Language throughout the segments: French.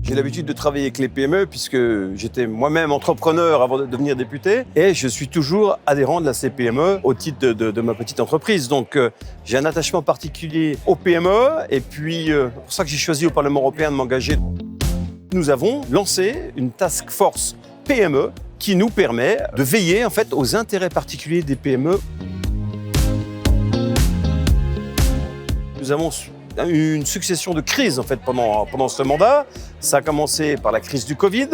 J'ai l'habitude de travailler avec les PME puisque j'étais moi-même entrepreneur avant de devenir député et je suis toujours adhérent de la CPME au titre de ma petite entreprise. Donc j'ai un attachement particulier aux PME et puis c'est pour ça que j'ai choisi au Parlement européen de m'engager. Nous avons lancé une task force PME qui nous permet de veiller en fait aux intérêts particuliers des PME. Nous avons une succession de crises en fait pendant ce mandat. Ça a commencé par la crise du Covid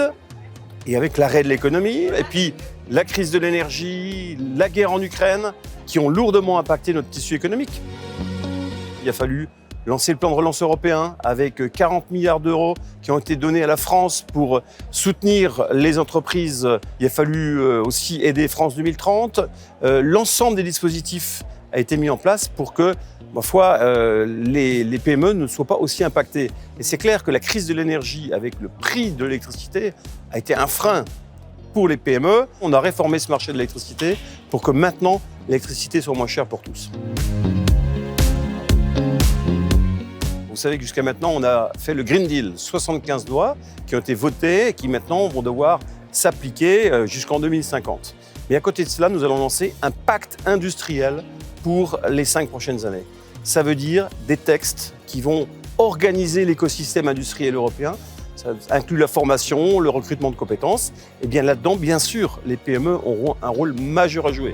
et avec l'arrêt de l'économie, et puis la crise de l'énergie, la guerre en Ukraine, qui ont lourdement impacté notre tissu économique. Il a fallu lancer le plan de relance européen avec 40 milliards d'euros qui ont été donnés à la France pour soutenir les entreprises. Il a fallu aussi aider France 2030. L'ensemble des dispositifs a été mis en place pour que, ma foi, les PME ne soient pas aussi impactées. Et c'est clair que la crise de l'énergie avec le prix de l'électricité a été un frein pour les PME. On a réformé ce marché de l'électricité pour que maintenant l'électricité soit moins chère pour tous. Vous savez que jusqu'à maintenant, on a fait le Green Deal, 75 lois qui ont été votées et qui maintenant vont devoir s'appliquer jusqu'en 2050. Mais à côté de cela, nous allons lancer un pacte industriel pour les 5 prochaines années. Ça veut dire des textes qui vont organiser l'écosystème industriel européen. Ça inclut la formation, le recrutement de compétences. Et bien là-dedans, bien sûr, les PME auront un rôle majeur à jouer.